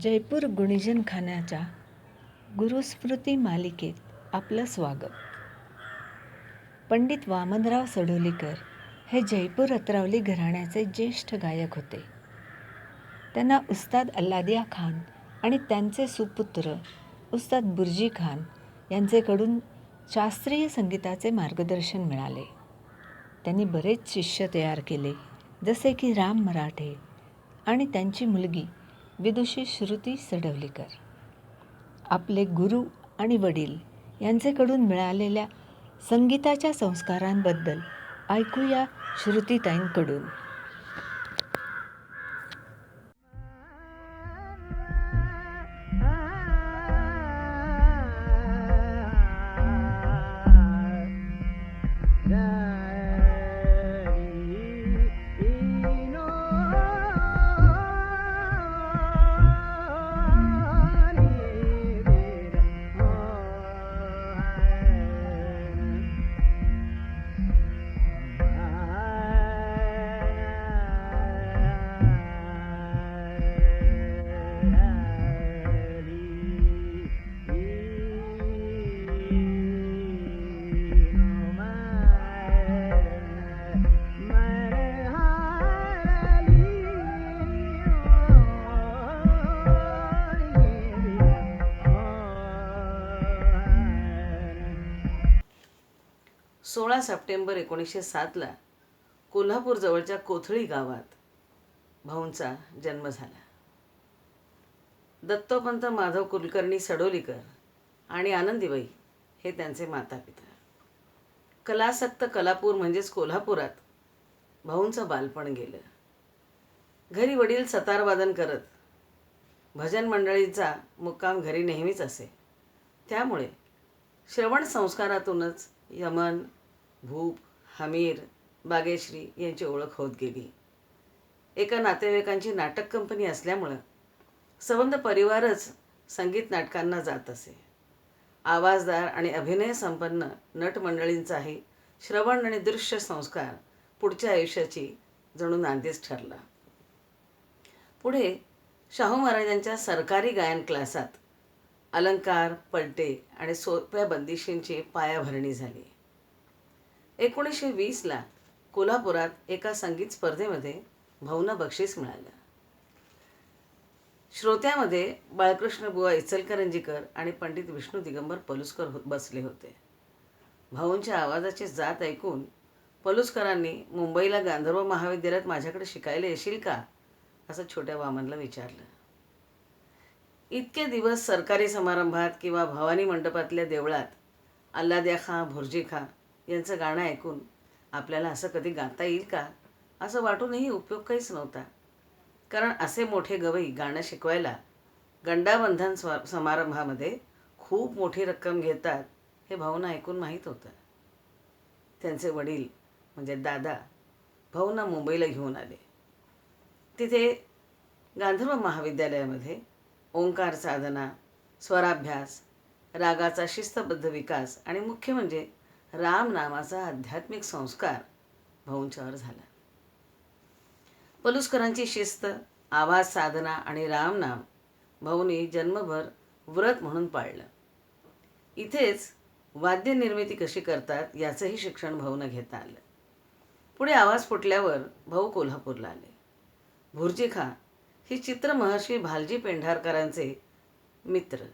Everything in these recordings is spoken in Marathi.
जयपूर गुणीजनखान्याच्या गुरुस्मृती मालिकेत आपलं स्वागत. पंडित वामनराव सडोलीकर हे जयपूर अत्रवली घराण्याचे ज्येष्ठ गायक होते. त्यांना उस्ताद अल्लादिया खान आणि त्यांचे सुपुत्र उस्ताद बुर्जी खान यांचेकडून शास्त्रीय संगीताचे मार्गदर्शन मिळाले. त्यांनी बरेच शिष्य तयार केले, जसे की राम मराठे आणि त्यांची मुलगी विदुषी श्रुती सडोलीकर. आपले गुरु आणि वडील यांचेकडून मिळालेल्या संगीताच्या संस्कारांबद्दल ऐकूया श्रुतीताईंकडून. सोळा सप्टेंबर 1907 कोल्हापूर जवळच्या कोथळी गावात भाऊंचा जन्म झाला. दत्तोपंत माधव कुलकर्णी सडोलीकर आणि आनंदीबाई हे त्यांचे मातापिता. कलासक्त कलापूर म्हणजेच कोल्हापुरात भाऊंचं बालपण गेलं. घरी वडील सतारवादन करत. भजन मंडळींचा मुक्काम घरी नेहमीच असे. त्यामुळे श्रवण संस्कारातूनच यमन, भूप, हमीर, बागेश्री यांची ओळख होत गेली. एका नातेवाईकांची नाटक कंपनी असल्यामुळं संबंध परिवारच संगीत नाटकांना जात असे. आवाजदार आणि अभिनय संपन्न नटमंडळींचाही श्रवण आणि दृश्य संस्कार पुढच्या आयुष्याची जणू नांदीच ठरला. पुढे शाहू महाराजांच्या सरकारी गायन क्लासात अलंकार, पलटे आणि सोप्या बंदिशींची पायाभरणी झाली. 1920 कोल्हापुरात एका संगीत स्पर्धेमध्ये भाऊंना बक्षीस मिळालं. श्रोत्यामध्ये बाळकृष्ण बुवा इचलकरंजीकर आणि पंडित विष्णू दिगंबर पलुसकर बसले होते. भाऊंच्या आवाजाची जात ऐकून पलुसकरांनी मुंबईला गांधर्व महाविद्यालयात माझ्याकडे शिकायला येशील का असं छोट्या वामनला विचारलं. इतके दिवस सरकारी समारंभात किंवा भवानी मंडपातल्या देवळात अल्लादिया खां, भुर्जी खां यांचं गाणं ऐकून आपल्याला असं कधी गाता येईल का असं वाटूनही उपयोग काहीच नव्हता. कारण असे मोठे गवई गाणं शिकवायला गंडाबंधन समारंभामध्ये खूप मोठी रक्कम घेतात हे भाऊंना ऐकून माहीत होतं. त्यांचे वडील म्हणजे दादा भाऊंना मुंबईला घेऊन आले. तिथे गांधर्व महाविद्यालयामध्ये ओंकार साधना, स्वराभ्यास, रागाचा शिस्तबद्ध विकास आणि मुख्य म्हणजे रामनामाचा आध्यात्मिक संस्कार भाऊंच्यावर झाला. पलुसकरांची शिस्त, आवाज साधना आणि रामनाम भाऊंनी जन्मभर व्रत म्हणून पाळलं. इथेच वाद्य निर्मिती कशी करतात याचंही शिक्षण भाऊंना घेता आलं. पुढे आवाज फुटल्यावर भाऊ कोल्हापूरला आले. भुर्जी खां ही चित्र महर्षी भालजी पेंढारकरांचे मित्र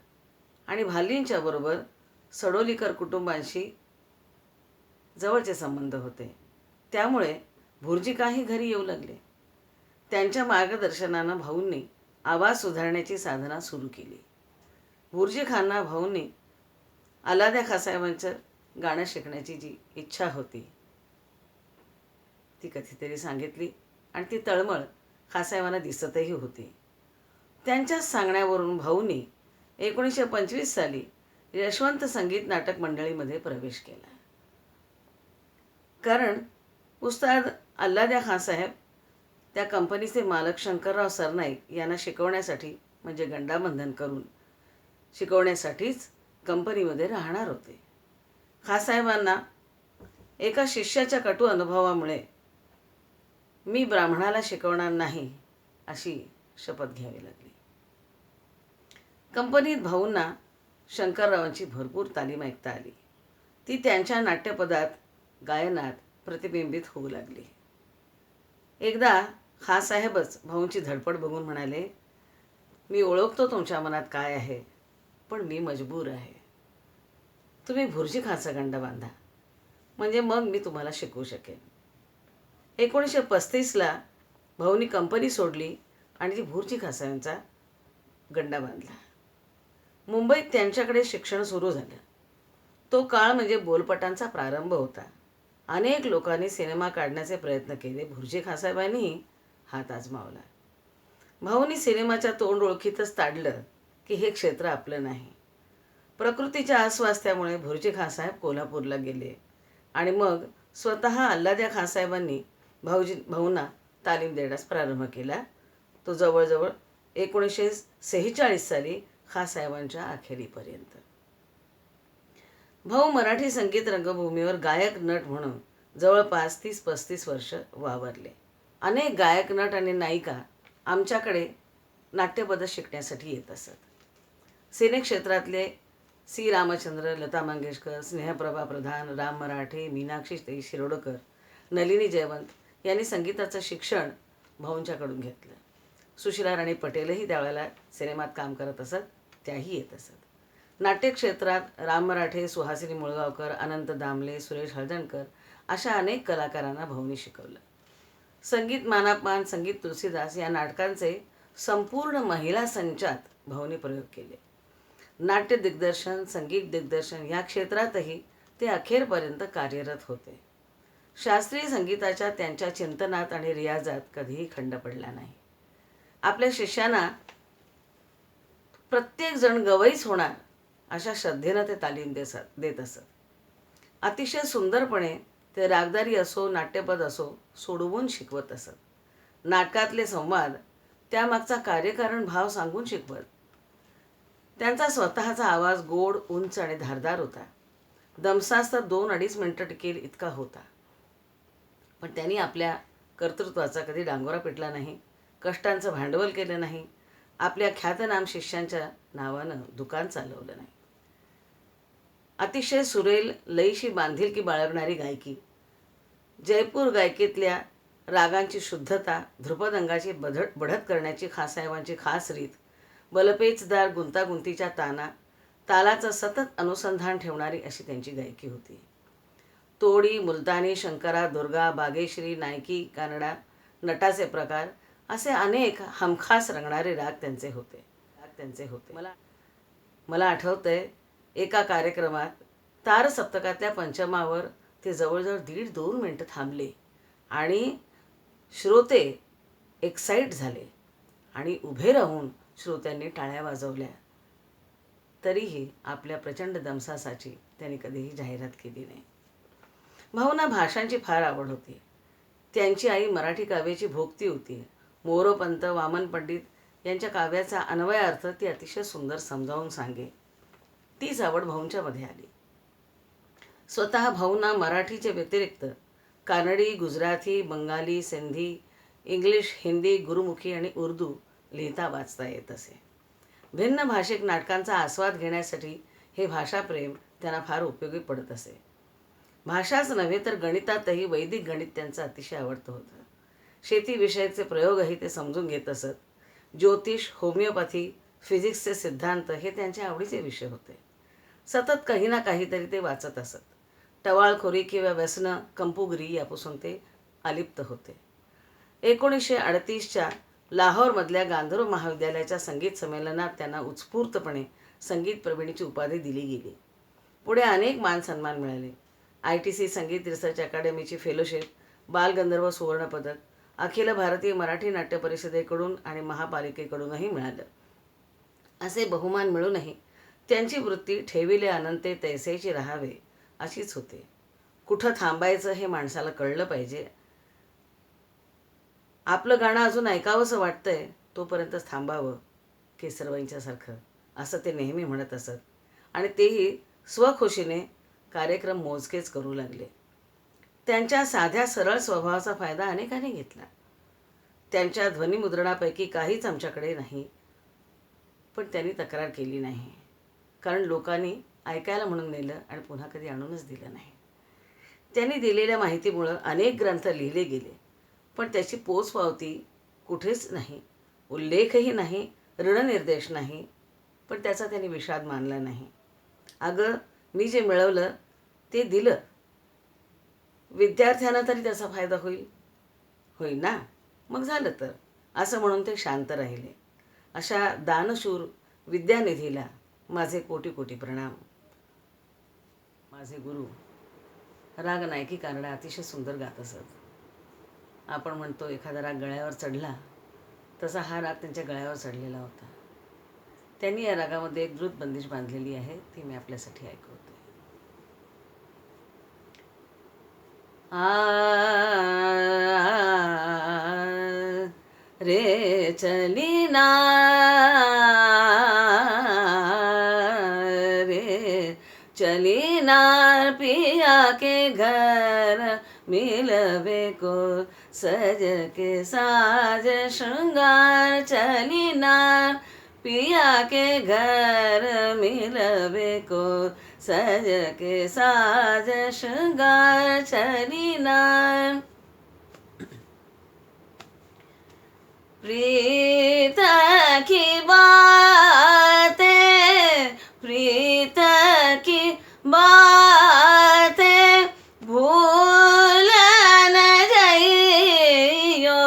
आणि भालींच्या बरोबर सडोलीकर कुटुंबांशी जवळचे संबंध होते. त्यामुळे भुर्जी खांही घरी येऊ लागले. त्यांच्या मार्गदर्शनानं भाऊंनी आवाज सुधारण्याची साधना सुरू केली. भुर्जी खांना भाऊंनी अल्लादिया खाँसाहेबांचं गाणं शिकण्याची जी इच्छा होती ती कधीतरी सांगितली आणि ती तळमळ खाँसाहेबांना दिसतही होती. त्यांच्याच सांगण्यावरून भाऊंनी 1925 साली यशवंत संगीत नाटक मंडळीमध्ये प्रवेश केला. कारण उस्ताद अल्लादिया खाँसाहेब त्या कंपनीचे मालक शंकरराव सरनाईक यांना शिकवण्यासाठी म्हणजे गंडाबंधन करून शिकवण्यासाठीच कंपनीमध्ये राहणार होते. खाँसाहेबांना एका शिष्याच्या कटू अनुभवामुळे मी ब्राह्मणाला शिकवणार नाही अशी शपथ घ्यावी लागली. कंपनीत भाऊंना शंकररावांची भरपूर तालीम ऐकता आली. ती त्यांच्या नाट्यपदात, गायनात प्रतिबिंबित होऊ लागली. एकदा खासाहेबच भाऊंची धडपड बघून म्हणाले, मी ओळखतो तुमच्या मनात काय आहे, पण मी मजबूर आहे. तुम्ही भुर्जी खाचा गंडा बांधा, म्हणजे मग मी तुम्हाला शिकवू शकेन. 1935ला भाऊंनी कंपनी सोडली आणि ती भुर्जी खासांचा गंडा बांधला. मुंबईत त्यांच्याकडे शिक्षण सुरू झालं. तो काळ म्हणजे बोलपटांचा प्रारंभ होता. अनेक लोकांनी सिनेमा काढण्याचे प्रयत्न केले. भुर्जी खासाहेबांनी हात आजमावला. भाऊंनी सिनेमाच्या तोंड ओळखीतच ताडलं की हे क्षेत्र आपलं नाही. प्रकृतीच्या अस्वास्थ्यामुळे भुर्जी खासाहेब कोल्हापूरला गेले आणि मग स्वतः अल्लाद्या खासाहेबांनी भाऊंना तालीम देण्यास प्रारंभ केला. तो जवळजवळ 1946 साली खासाहेबांच्या अखेरीपर्यंत. भाऊ मराठी संगीत रंगभूमीवर गायक नट म्हणून जवळपास 30-35 वर्ष वावरले. अनेक गायक नट आणि नायिका आमच्याकडे नाट्यपद शिकण्यासाठी येत असत. सिनेक्षेत्रातले सी रामचंद्र, लता मंगेशकर, स्नेहप्रभा प्रधान, राम मराठे, मीनाक्षी शिरोडकर, नलिनी जयवंत यांनी संगीताचं शिक्षण भाऊंच्याकडून घेतलं. सुशीला राणी पटेलही त्यावेळेला सिनेमात काम करत असत, त्याही येत असत. नाट्यक्षेत्रात राम मराठे, सुहासिनी मुळगावकर, अनंत दामले, सुरेश हळदणकर अशा अनेक कलाकारांना भाऊंनी शिकवलं. संगीत मानापान, संगीत तुलसीदास या नाटकांचे संपूर्ण महिला संचात भाऊंनी प्रयोग केले. नाट्य दिग्दर्शन, संगीत दिग्दर्शन या क्षेत्रातही ते अखेरपर्यंत कार्यरत होते. शास्त्रीय संगीताच्या त्यांच्या चिंतनात आणि रियाजात कधीही खंड पडला नाही. आपल्या शिष्यांना प्रत्येक जण गवईच होणार अशा श्रद्धेनं ते तालीम देत असत. अतिशय सुंदरपणे ते रागदारी असो, नाट्यपद असो सोडवून शिकवत असत. नाटकातले संवाद, त्यामागचा कार्यकारण भाव सांगून शिकवत. त्यांचा स्वतःचा आवाज गोड, उंच आणि धारदार होता. दमसास तर 2-2.5 मिनिटं टिकेल इतका होता. पण त्यांनी आपल्या कर्तृत्वाचा कधी डांगोरा पिटला नाही, कष्टांचं भांडवल केलं नाही, आपल्या ख्यातनाम शिष्यांच्या नावानं दुकान चालवलं नाही. अतिशय सुरेल, लयीशी बांधिलकी बाळगणारी गायकी, जयपूर गायकीतल्या रागांची शुद्धता, ध्रुपदंगाची बढत करण्याची खासाहेबांची खास रीत, बलपेचदार गुंतागुंतीच्या तालाचं सतत अनुसंधान ठेवणारी अशी त्यांची गायकी होती. तोडी, मुलतानी, शंकरा, दुर्गा, बागेश्री, नायकी, कानडा, नटाचे प्रकार असे अनेक हमखास रंगणारे राग त्यांचे होते. मला आठवतंय, एका कार्यक्रमात तारसप्तकातल्या पंचमावर ते जवळजवळ 1.5-2 मिनिटं थांबले आणि श्रोते एक्साईट झाले आणि उभे राहून श्रोत्यांनी टाळ्या वाजवल्या. तरीही आपल्या प्रचंड दमसासाची त्यांनी कधीही जाहिरात केली नाही. भाऊंना भाषांची फार आवड होती. त्यांची आई मराठी काव्याची भोगती होती. मोरोपंत, वामन पंडित यांच्या काव्याचा अन्वय अर्थ ती अतिशय सुंदर समजावून सांगे. तीच आवड भाऊंच्या मध्ये आली. स्वतः भाऊंना मराठीच्या व्यतिरिक्त कानडी, गुजराती, बंगाली, सिंधी, इंग्लिश, हिंदी, गुरुमुखी आणि उर्दू लिहिता वाचता येत असे. भिन्न भाषिक नाटकांचा आस्वाद घेण्यासाठी हे भाषाप्रेम त्यांना फार उपयोगी पडत असे. भाषाच नव्हे तर गणितातही वैदिक गणित त्यांचं अतिशय आवडतं होतं. शेतीविषयकचे प्रयोगही ते समजून घेत असत. ज्योतिष, होमिओपॅथी, फिजिक्सचे सिद्धांत हे त्यांच्या आवडीचे विषय होते. सतत काही ना काहीतरी ते वाचत असत. टवाळखोरी किंवा व्यसनं, कंपुगिरी यापासून ते अलिप्त होते. 1938च्या लाहोरमधल्या गांधर्व महाविद्यालयाच्या संगीत संमेलनात त्यांना उत्स्फूर्तपणे संगीत प्रवीणीची उपाधी दिली गेली. पुढे अनेक मानसन्मान मिळाले. ITC संगीत रिसर्च अकादमीची फेलोशिप, बालगंधर्व सुवर्णपदक, अखिल भारतीय मराठी नाट्य परिषदेकडून आणि महापालिकेकडूनही मिळालं. असे बहुमान मिळूनही त्यांची वृत्ती ठेविले अनंते तैसेची राहावे अशीच होते. कुठं थांबायचं हे माणसाला कळलं पाहिजे. आपलं गाणं अजून ऐकावंसं वाटतंय तोपर्यंतच थांबावं, केसरबाईंच्यासारखं असं ते नेहमी म्हणत असत. आणि तेही स्वखुशीने कार्यक्रम मोजकेच करू लागले. त्यांच्या साध्या सरळ स्वभावाचा फायदा अनेकांनी घेतला. त्यांच्या ध्वनिमुद्रणापैकी काहीच आमच्याकडे नाही. पण त्यांनी तक्रार केली नाही, कारण लोकांनी ऐकायला म्हणून नेलं आणि पुन्हा कधी आणूनच दिलं नाही. त्यांनी दिलेल्या माहितीमुळं अनेक ग्रंथ लिहिले गेले, पण त्याची पोचपावती कुठेच नाही, उल्लेखही नाही, ऋणनिर्देश नाही. पण त्याचा त्यांनी विषाद मानला नाही. अगं, मी जे मिळवलं ते दिलं, विद्यार्थ्यांना तरी त्याचा फायदा होईल ना, मग झालं तर, असं म्हणून ते शांत राहिले. अशा दानशूर विद्यानिधीला माझे कोटी कोटी प्रणाम. माझे गुरु राग नायकी कानडा अतिशय सुंदर गात असत. आपण म्हणतो एखादा राग गळ्यावर चढला, तसा हा राग त्यांच्या गळ्यावर चढलेला होता. त्यांनी या रागामध्ये एक द्रुत बंदिश बांधलेली आहे, ती मी आपल्यासाठी ऐकवते. रे चलीना रे चलीना पिया के घर मिलवे को सज के साज श्रृंगार. चलीना पिया के घर मिलवे को सज के साज श्रृंगार. चलीना प्रीत की बातें, प्रीत की बातें भूल न जाइयो.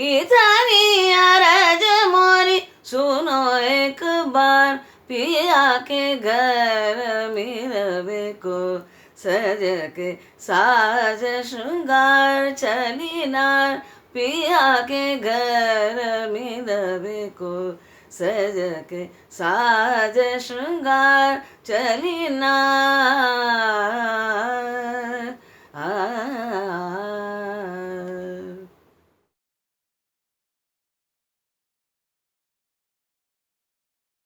इतनी अरज मोरी सुनो एक बार. पिया के घर मिलवे को सज के साज श्रृंगार. चलीना पिया के घर मिलवे को सज के साज श्रृंगार. चलीना.